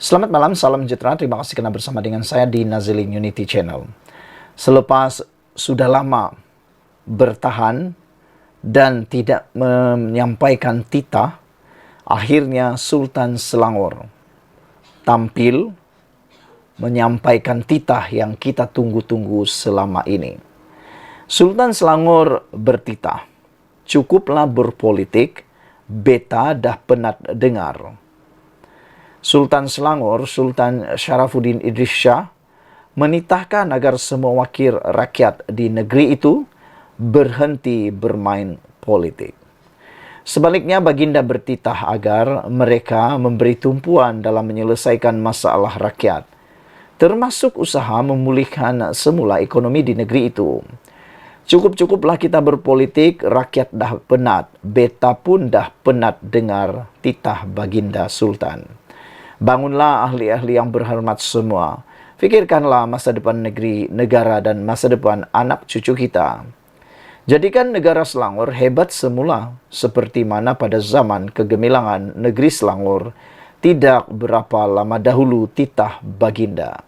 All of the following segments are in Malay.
Selamat malam, salam sejahtera. Terima kasih karena bersama dengan saya di Nazilin Unity Channel. Selepas sudah lama bertahan dan tidak menyampaikan titah, akhirnya Sultan Selangor tampil menyampaikan titah yang kita tunggu-tunggu selama ini. Sultan Selangor bertitah, cukuplah berpolitik, beta dah penat dengar. Sultan Selangor, Sultan Syarafuddin Idris Shah, menitahkan agar semua wakil rakyat di negeri itu berhenti bermain politik. Sebaliknya, baginda bertitah agar mereka memberi tumpuan dalam menyelesaikan masalah rakyat, termasuk usaha memulihkan semula ekonomi di negeri itu. Cukup-cukuplah kita berpolitik, rakyat dah penat, beta pun dah penat dengar titah baginda Sultan. Bangunlah ahli-ahli yang berhormat semua. Fikirkanlah masa depan negeri, negara dan masa depan anak cucu kita. Jadikan negara Selangor hebat semula seperti mana pada zaman kegemilangan negeri Selangor tidak berapa lama dahulu titah baginda.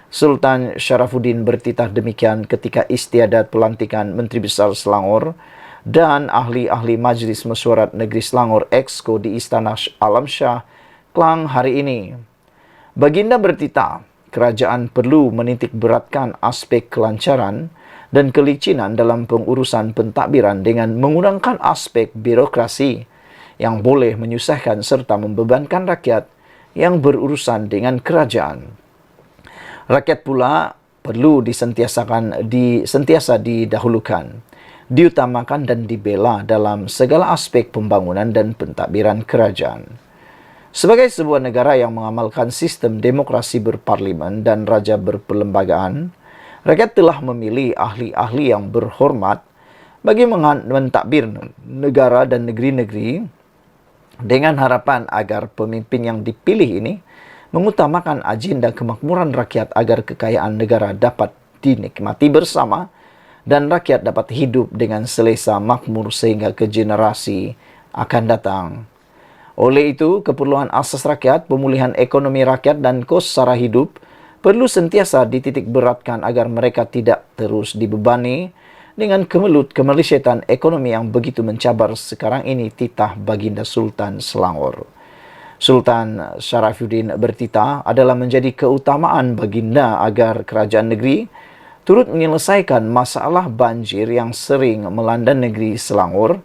Sultan Syarafuddin bertitah demikian ketika istiadat pelantikan Menteri Besar Selangor dan ahli-ahli Majlis Mesyuarat Negeri Selangor Exco di Istana Alam Shah Klang hari ini. Baginda bertitah, kerajaan perlu menitik beratkan aspek kelancaran dan kelicinan dalam pengurusan pentadbiran dengan mengurangkan aspek birokrasi yang boleh menyusahkan serta membebankan rakyat yang berurusan dengan kerajaan. Rakyat pula perlu sentiasa didahulukan, diutamakan dan dibela dalam segala aspek pembangunan dan pentadbiran kerajaan. Sebagai sebuah negara yang mengamalkan sistem demokrasi berparlimen dan raja berperlembagaan, rakyat telah memilih ahli-ahli yang berhormat bagi mentadbir negara dan negeri-negeri dengan harapan agar pemimpin yang dipilih ini mengutamakan agenda kemakmuran rakyat agar kekayaan negara dapat dinikmati bersama dan rakyat dapat hidup dengan selesa makmur sehingga ke generasi akan datang. Oleh itu, keperluan asas rakyat, pemulihan ekonomi rakyat dan kos sara hidup perlu sentiasa dititik beratkan agar mereka tidak terus dibebani dengan kemelut-kemelisyatan ekonomi yang begitu mencabar sekarang ini titah baginda Sultan Selangor. Sultan Syarafuddin bertitah adalah menjadi keutamaan baginda agar kerajaan negeri turut menyelesaikan masalah banjir yang sering melanda negeri Selangor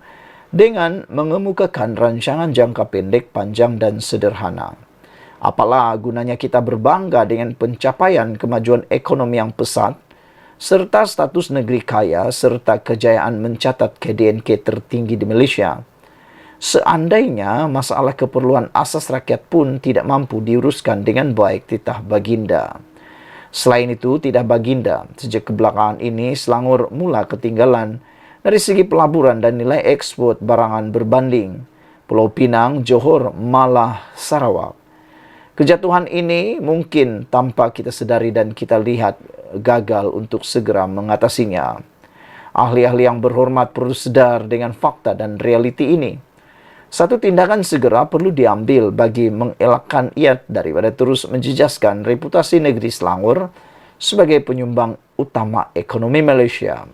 dengan mengemukakan rancangan jangka pendek, panjang dan sederhana. Apalah gunanya kita berbangga dengan pencapaian kemajuan ekonomi yang pesat, serta status negeri kaya, serta kejayaan mencatat KDNK tertinggi di Malaysia, seandainya masalah keperluan asas rakyat pun tidak mampu diuruskan dengan baik titah baginda. Selain itu, titah baginda, sejak kebelakangan ini Selangor mula ketinggalan dari segi pelaburan dan nilai ekspor barangan berbanding Pulau Pinang, Johor, malah Sarawak. Kejatuhan ini mungkin tanpa kita sedari dan kita lihat gagal untuk segera mengatasinya. Ahli-ahli yang berhormat perlu sedar dengan fakta dan realiti ini. Satu tindakan segera perlu diambil bagi mengelakkan ia daripada terus menjejaskan reputasi negeri Selangor sebagai penyumbang utama ekonomi Malaysia.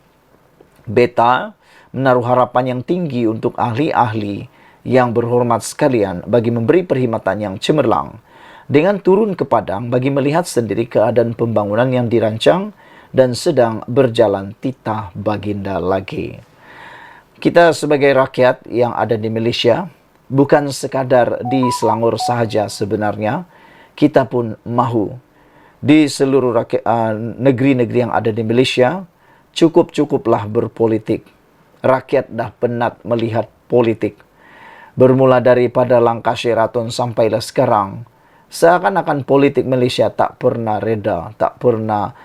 Beta menaruh harapan yang tinggi untuk ahli-ahli yang berhormat sekalian bagi memberi perkhidmatan yang cemerlang dengan turun ke padang bagi melihat sendiri keadaan pembangunan yang dirancang dan sedang berjalan titah baginda lagi. Kita sebagai rakyat yang ada di Malaysia, bukan sekadar di Selangor sahaja sebenarnya, kita pun mahu di seluruh negeri-negeri yang ada di Malaysia, cukup-cukuplah berpolitik. Rakyat dah penat melihat politik. Bermula daripada langkah Sheraton sampailah sekarang, seakan-akan politik Malaysia tak pernah reda, tak pernah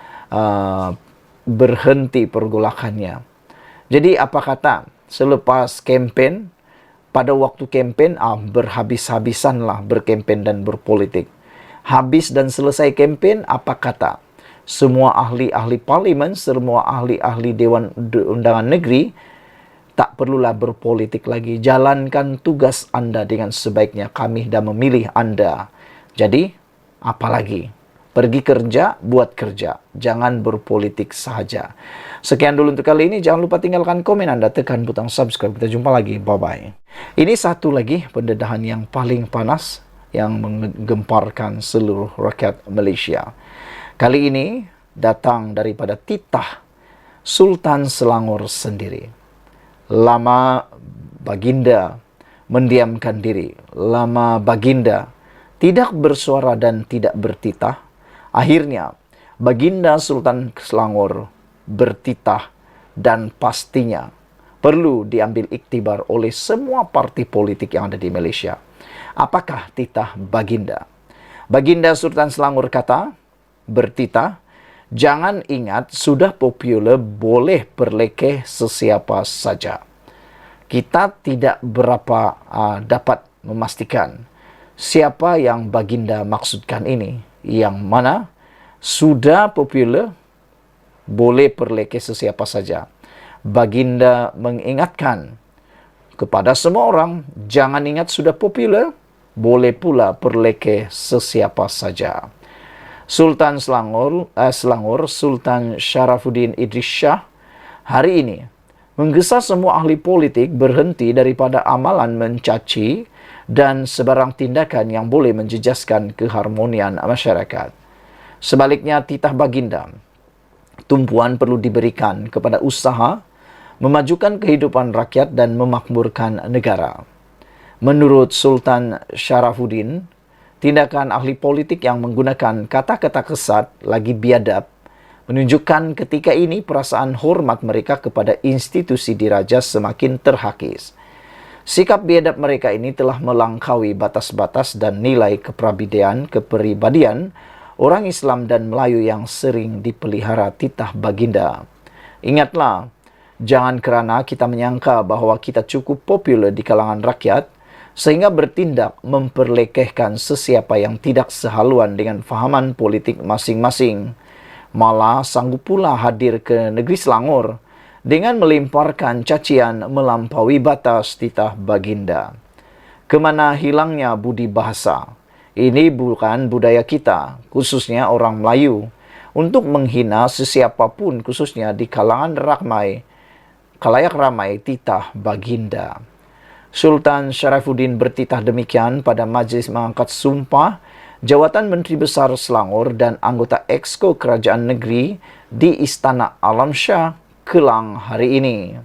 berhenti pergolakannya. Jadi apa kata, selepas kempen, pada waktu kempen, berhabis-habisanlah berkempen dan berpolitik. Habis dan selesai kempen, apa kata? Semua ahli-ahli parlimen, semua ahli-ahli Dewan Undangan Negeri tak perlulah berpolitik lagi. Jalankan tugas anda dengan sebaiknya. Kami dah memilih anda. Jadi, Apalagi pergi kerja, buat kerja. Jangan berpolitik saja. Sekian dulu untuk kali ini. Jangan lupa tinggalkan komen Anda, tekan butang subscribe. Kita jumpa lagi. Bye-bye. Ini satu lagi pendedahan yang paling panas yang menggemparkan seluruh rakyat Malaysia. Kali ini datang daripada titah Sultan Selangor sendiri. Lama Baginda mendiamkan diri. Lama Baginda tidak bersuara dan tidak bertitah. Akhirnya, Baginda Sultan Selangor bertitah dan pastinya perlu diambil iktibar oleh semua parti politik yang ada di Malaysia. Apakah titah Baginda? Baginda Sultan Selangor kata, bertitah, jangan ingat sudah popular boleh perlekeh sesiapa saja. Kita tidak berapa dapat memastikan siapa yang Baginda maksudkan ini. Yang mana sudah popular boleh perlekeh sesiapa saja. Baginda mengingatkan kepada semua orang, jangan ingat sudah popular, boleh pula perlekeh sesiapa saja. Sultan Selangor, Sultan Sharafuddin Idris Shah hari ini menggesa semua ahli politik berhenti daripada amalan mencaci dan sebarang tindakan yang boleh menjejaskan keharmonian masyarakat. Sebaliknya, titah Baginda, tumpuan perlu diberikan kepada usaha memajukan kehidupan rakyat dan memakmurkan negara. Menurut Sultan Sharafuddin, tindakan ahli politik yang menggunakan kata-kata kesat lagi biadab menunjukkan ketika ini perasaan hormat mereka kepada institusi diraja semakin terhakis. Sikap biadab mereka ini telah melangkaui batas-batas dan nilai kepribadian orang Islam dan Melayu yang sering dipelihara titah Baginda. Ingatlah, jangan kerana kita menyangka bahawa kita cukup popular di kalangan rakyat, sehingga bertindak memperlekehkan sesiapa yang tidak sehaluan dengan fahaman politik masing-masing. Malah sanggup pula hadir ke negeri Selangor dengan melemparkan cacian melampaui batas titah Baginda. Kemana hilangnya budi bahasa? Ini bukan budaya kita, khususnya orang Melayu, untuk menghina sesiapapun khususnya di kalangan khalayak ramai titah Baginda. Sultan Sharafuddin bertitah demikian pada majlis mengangkat sumpah jawatan Menteri Besar Selangor dan anggota Exco Kerajaan Negeri di Istana Alam Shah, Kelang hari ini.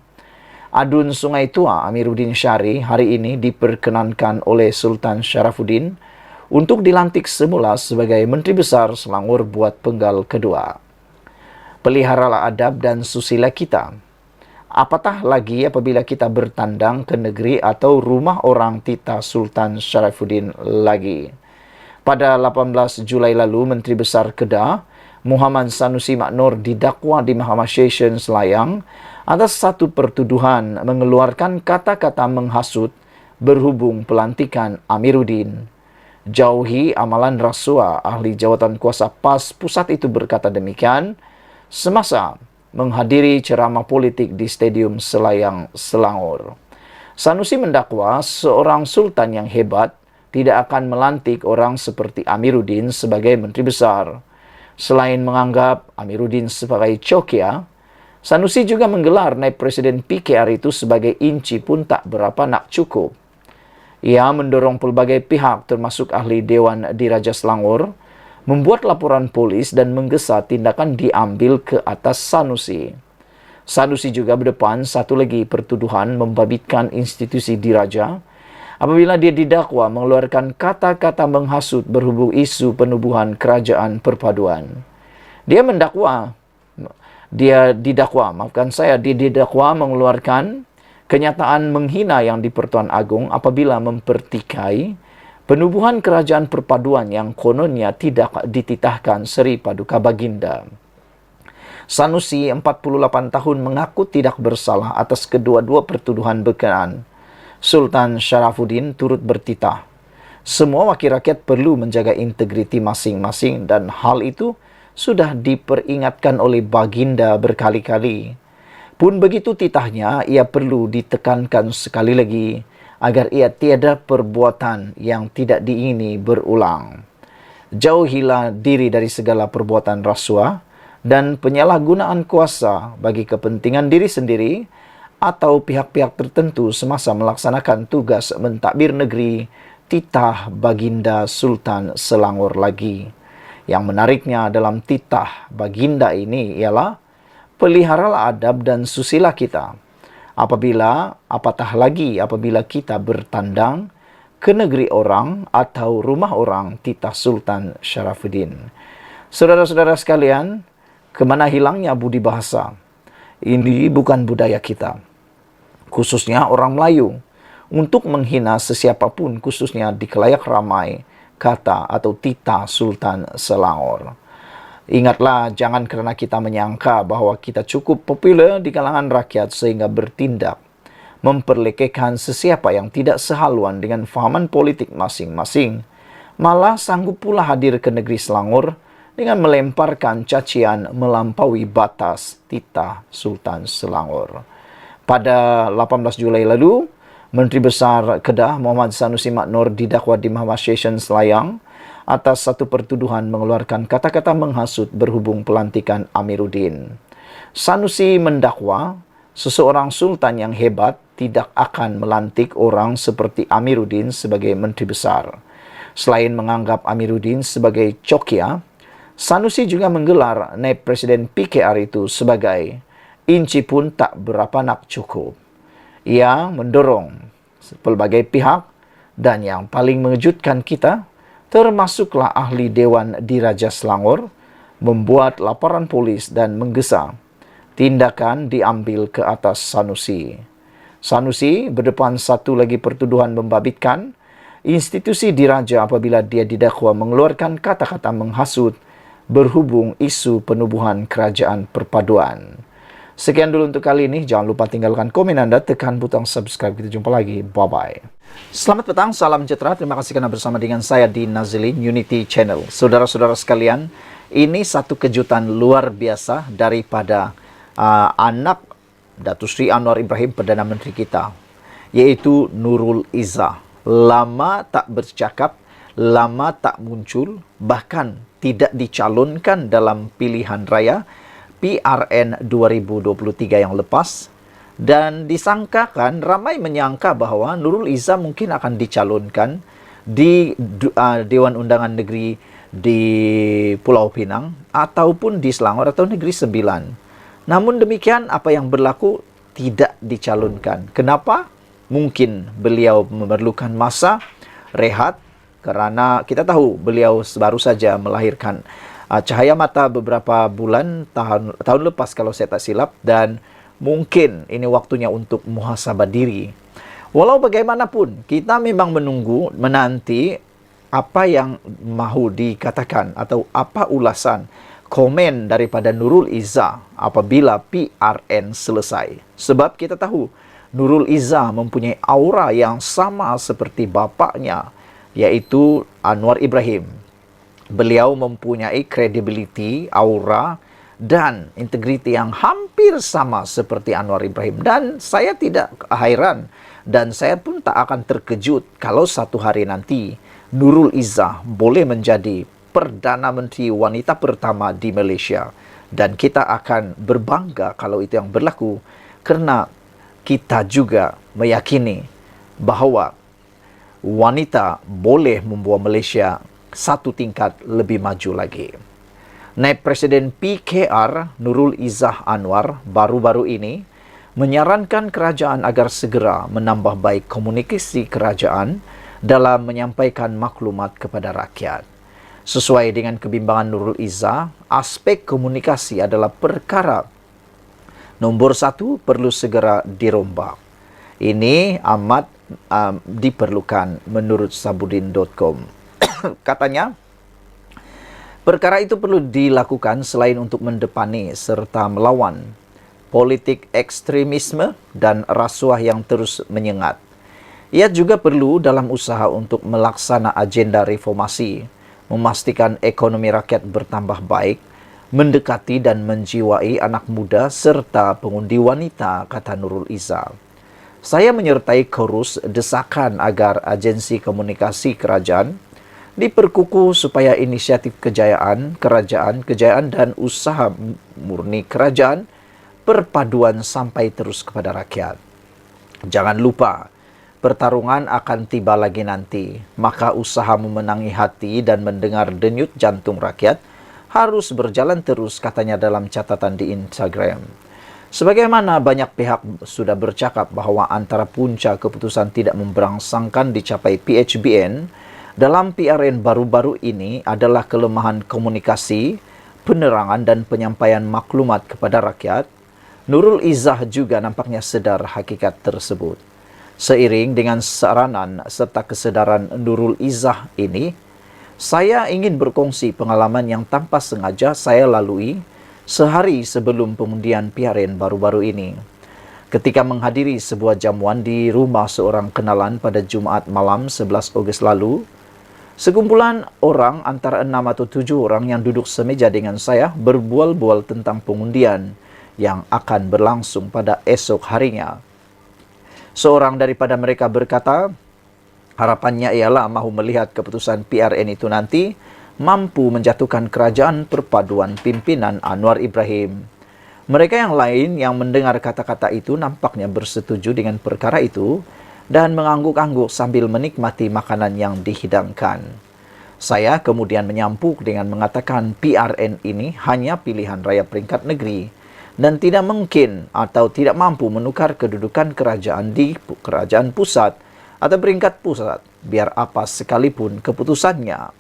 Adun Sungai Tua Amiruddin Syari hari ini diperkenankan oleh Sultan Sharafuddin untuk dilantik semula sebagai Menteri Besar Selangor buat penggal kedua. Peliharalah adab dan susila kita. Apatah lagi apabila kita bertandang ke negeri atau rumah orang titah Sultan Sharafuddin lagi. Pada 18 Julai lalu, Menteri Besar Kedah Muhammad Sanusi Maknor didakwa di Mahkamah Session Selayang atas satu pertuduhan mengeluarkan kata-kata menghasut berhubung pelantikan Amiruddin. Jauhi amalan rasuah, ahli jawatan kuasa PAS pusat itu berkata demikian semasa menghadiri ceramah politik di Stadium Selayang, Selangor. Sanusi mendakwa seorang sultan yang hebat tidak akan melantik orang seperti Amiruddin sebagai Menteri Besar. Selain menganggap Amiruddin sebagai cokia, Sanusi juga menggelar naib Presiden PKR itu sebagai inci pun tak berapa nak cukup. Ia mendorong pelbagai pihak termasuk ahli Dewan Diraja Selangor membuat laporan polis dan menggesa tindakan diambil ke atas Sanusi. Sanusi juga berdepan satu lagi pertuduhan membabitkan institusi diraja apabila dia didakwa mengeluarkan kata-kata menghasut berhubung isu penubuhan kerajaan perpaduan. Dia didakwa mengeluarkan kenyataan menghina yang di Pertuan Agong apabila mempertikai penubuhan kerajaan perpaduan yang kononnya tidak dititahkan Seri Paduka Baginda. Sanusi, 48 tahun, mengaku tidak bersalah atas kedua-dua pertuduhan berkenaan. Sultan Sharafuddin turut bertitah, semua wakil rakyat perlu menjaga integriti masing-masing dan hal itu sudah diperingatkan oleh Baginda berkali-kali. Pun begitu titahnya, ia perlu ditekankan sekali lagi agar ia tiada perbuatan yang tidak diingini berulang. Jauhilah diri dari segala perbuatan rasuah dan penyalahgunaan kuasa bagi kepentingan diri sendiri atau pihak-pihak tertentu semasa melaksanakan tugas mentadbir negeri titah Baginda Sultan Selangor lagi. Yang menariknya dalam titah Baginda ini ialah peliharalah adab dan susila kita. Apatah lagi apabila kita bertandang ke negeri orang atau rumah orang titah Sultan Syarafuddin. Saudara-saudara sekalian, kemana hilangnya budi bahasa? Ini bukan budaya kita, khususnya orang Melayu, untuk menghina sesiapapun, khususnya di khalayak ramai, kata atau titah Sultan Selangor. Ingatlah, jangan kerana kita menyangka bahwa kita cukup popular di kalangan rakyat sehingga bertindak memperlekehkan sesiapa yang tidak sehaluan dengan fahaman politik masing-masing, malah sanggup pula hadir ke negeri Selangor dengan melemparkan cacian melampaui batas titah Sultan Selangor. Pada 18 Julai lalu, Menteri Besar Kedah Muhammad Sanusi Maknor didakwa di Mahkamah Session Selayang atas satu pertuduhan mengeluarkan kata-kata menghasut berhubung pelantikan Amiruddin. Sanusi mendakwa seseorang sultan yang hebat tidak akan melantik orang seperti Amiruddin sebagai Menteri Besar. Selain menganggap Amiruddin sebagai cokia, Sanusi juga menggelar naib Presiden PKR itu sebagai inci pun tak berapa nak cukup. Ia mendorong pelbagai pihak dan yang paling mengejutkan kita, termasuklah ahli Dewan Diraja Selangor, membuat laporan polis dan menggesa tindakan diambil ke atas Sanusi. Sanusi berdepan satu lagi pertuduhan membabitkan institusi diraja apabila dia didakwa mengeluarkan kata-kata menghasut berhubung isu penubuhan kerajaan perpaduan. Sekian dulu untuk kali ini. Jangan lupa tinggalkan komen Anda, tekan butang subscribe. Kita jumpa lagi. Bye-bye. Selamat petang, salam sejahtera. Terima kasih karena bersama dengan saya di Nazilin Unity Channel. Saudara-saudara sekalian, ini satu kejutan luar biasa daripada anak Datuk Seri Anwar Ibrahim, Perdana Menteri kita, yaitu Nurul Izzah. Lama tak bercakap, lama tak muncul, bahkan tidak dicalonkan dalam pilihan raya PRN 2023 yang lepas, dan disangkakan, ramai menyangka bahwa Nurul Izzah mungkin akan dicalonkan di Dewan Undangan Negeri di Pulau Pinang ataupun di Selangor atau Negeri Sembilan. Namun demikian, apa yang berlaku tidak dicalonkan. Kenapa? Mungkin beliau memerlukan masa rehat kerana kita tahu beliau baru saja melahirkan cahaya mata beberapa bulan tahun lepas kalau saya tak silap, dan mungkin ini waktunya untuk muhasabah diri. Walau bagaimanapun, kita memang menanti apa yang mahu dikatakan atau apa ulasan komen daripada Nurul Izzah apabila PRN selesai. Sebab kita tahu Nurul Izzah mempunyai aura yang sama seperti bapaknya, yaitu Anwar Ibrahim. Beliau mempunyai credibility, aura dan integriti yang hampir sama seperti Anwar Ibrahim. Dan saya tidak hairan dan saya pun tak akan terkejut kalau satu hari nanti Nurul Izzah boleh menjadi Perdana Menteri wanita pertama di Malaysia. Dan kita akan berbangga kalau itu yang berlaku, kerana kita juga meyakini bahawa wanita boleh membawa Malaysia satu tingkat lebih maju lagi. Naib Presiden PKR Nurul Izzah Anwar baru-baru ini menyarankan kerajaan agar segera menambah baik komunikasi kerajaan dalam menyampaikan maklumat kepada rakyat. Sesuai dengan kebimbangan Nurul Izzah, aspek komunikasi adalah perkara nombor satu perlu segera dirombak. Ini amat diperlukan menurut Sabudin.com. Katanya, perkara itu perlu dilakukan selain untuk mendepani serta melawan politik ekstremisme dan rasuah yang terus menyengat. Ia juga perlu dalam usaha untuk melaksana agenda reformasi, memastikan ekonomi rakyat bertambah baik, mendekati dan menjiwai anak muda serta pengundi wanita, kata Nurul Izzah. Saya menyertai chorus desakan agar agensi komunikasi kerajaan diperkukuh supaya inisiatif kerajaan dan usaha murni kerajaan perpaduan sampai terus kepada rakyat. Jangan lupa, pertarungan akan tiba lagi nanti, maka usaha memenangi hati dan mendengar denyut jantung rakyat harus berjalan terus, katanya dalam catatan di Instagram. Sebagaimana banyak pihak sudah bercakap bahwa antara punca keputusan tidak memberangsangkan dicapai PHBN dalam PRN baru-baru ini adalah kelemahan komunikasi, penerangan dan penyampaian maklumat kepada rakyat, Nurul Izzah juga nampaknya sedar hakikat tersebut. Seiring dengan saranan serta kesedaran Nurul Izzah ini, saya ingin berkongsi pengalaman yang tanpa sengaja saya lalui sehari sebelum pengundian PRN baru-baru ini. Ketika menghadiri sebuah jamuan di rumah seorang kenalan pada Jumat malam 11 Ogos lalu, sekumpulan orang antara 6 atau 7 orang yang duduk semeja dengan saya berbual-bual tentang pengundian yang akan berlangsung pada esok harinya. Seorang daripada mereka berkata, harapannya ialah mahu melihat keputusan PRN itu nanti mampu menjatuhkan kerajaan perpaduan pimpinan Anwar Ibrahim. Mereka yang lain yang mendengar kata-kata itu nampaknya bersetuju dengan perkara itu dan mengangguk-angguk sambil menikmati makanan yang dihidangkan. Saya kemudian menyampuk dengan mengatakan PRN ini hanya pilihan raya peringkat negeri dan tidak mungkin atau tidak mampu menukar kedudukan kerajaan di kerajaan pusat atau peringkat pusat, biar apa sekalipun keputusannya.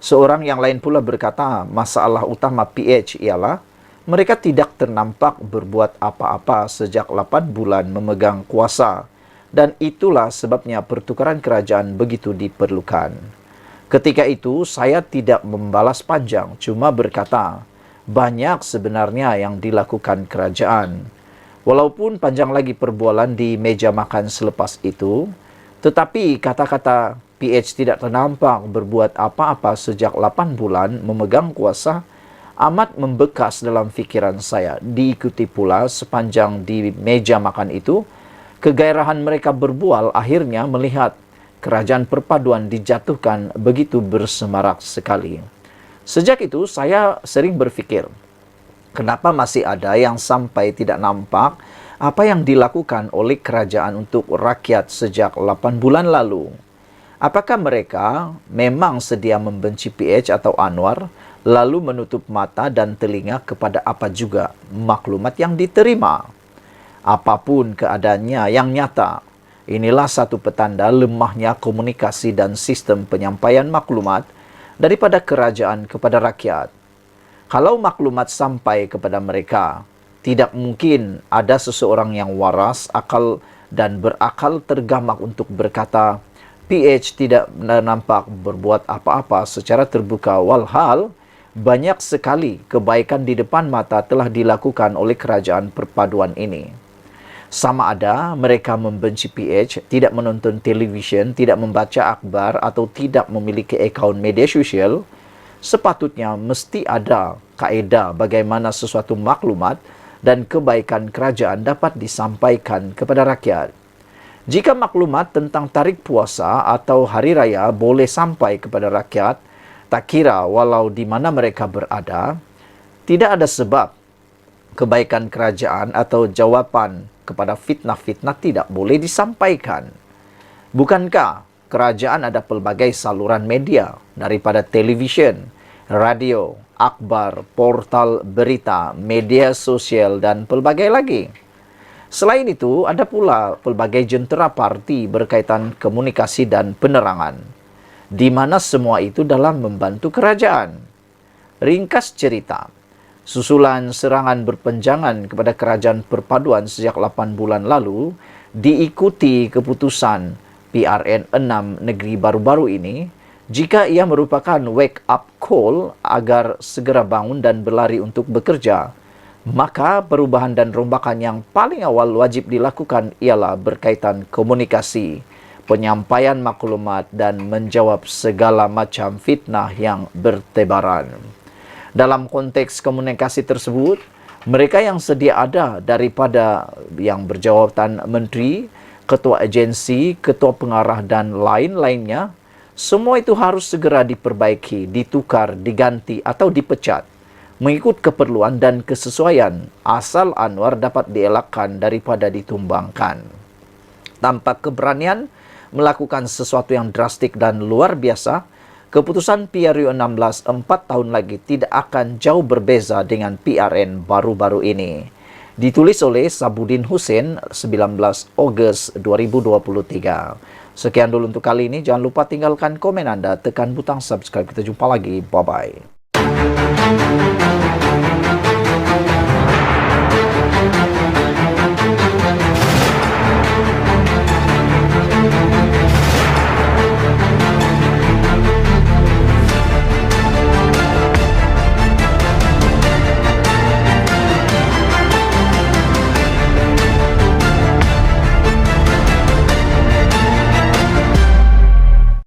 Seorang yang lain pula berkata, masalah utama PH ialah mereka tidak ternampak berbuat apa-apa sejak 8 bulan memegang kuasa, dan itulah sebabnya pertukaran kerajaan begitu diperlukan. Ketika itu, saya tidak membalas panjang, cuma berkata, banyak sebenarnya yang dilakukan kerajaan. Walaupun panjang lagi perbualan di meja makan selepas itu, tetapi kata-kata PH tidak ternampak berbuat apa-apa sejak 8 bulan memegang kuasa amat membekas dalam fikiran saya. Diikuti pula sepanjang di meja makan itu, kegairahan mereka berbual akhirnya melihat kerajaan perpaduan dijatuhkan begitu bersemarak sekali. Sejak itu saya sering berpikir, kenapa masih ada yang sampai tidak nampak apa yang dilakukan oleh kerajaan untuk rakyat sejak 8 bulan lalu? Apakah mereka memang sedia membenci PH atau Anwar, lalu menutup mata dan telinga kepada apa juga maklumat yang diterima? Apapun keadaannya yang nyata, inilah satu petanda lemahnya komunikasi dan sistem penyampaian maklumat daripada kerajaan kepada rakyat. Kalau maklumat sampai kepada mereka, tidak mungkin ada seseorang yang waras akal dan berakal tergamak untuk berkata, PH tidak nampak berbuat apa-apa secara terbuka, walhal banyak sekali kebaikan di depan mata telah dilakukan oleh kerajaan perpaduan ini. Sama ada mereka membenci PH, tidak menonton televisyen, tidak membaca akhbar atau tidak memiliki akaun media sosial, sepatutnya mesti ada kaedah bagaimana sesuatu maklumat dan kebaikan kerajaan dapat disampaikan kepada rakyat. Jika maklumat tentang tarik puasa atau hari raya boleh sampai kepada rakyat, tak kira walau di mana mereka berada, tidak ada sebab kebaikan kerajaan atau jawapan kepada fitnah-fitnah tidak boleh disampaikan. Bukankah kerajaan ada pelbagai saluran media, daripada televisyen, radio, akhbar, portal berita, media sosial, dan pelbagai lagi. Selain itu, ada pula pelbagai jentera parti berkaitan komunikasi dan penerangan, di mana semua itu dalam membantu kerajaan. Ringkas cerita, susulan serangan berpenjangan kepada kerajaan perpaduan sejak 8 bulan lalu diikuti keputusan PRN 6 negeri baru-baru ini, jika ia merupakan wake up call agar segera bangun dan berlari untuk bekerja, maka perubahan dan rombakan yang paling awal wajib dilakukan ialah berkaitan komunikasi, penyampaian maklumat dan menjawab segala macam fitnah yang bertebaran. Dalam konteks komunikasi tersebut, mereka yang sedia ada daripada yang berjawatan menteri, ketua agensi, ketua pengarah dan lain-lainnya Semua itu harus segera diperbaiki, ditukar, diganti, atau dipecat mengikut keperluan dan kesesuaian, asal Anwar dapat dielakkan daripada ditumbangkan. Tanpa keberanian melakukan sesuatu yang drastik dan luar biasa, keputusan PRU 16 4 tahun lagi tidak akan jauh berbeza dengan PRN baru-baru ini. Ditulis oleh Sabudin Hussein 19 Ogos 2023. Sekian dulu untuk kali ini. Jangan lupa tinggalkan komen Anda, tekan butang subscribe. Kita jumpa lagi. Bye-bye.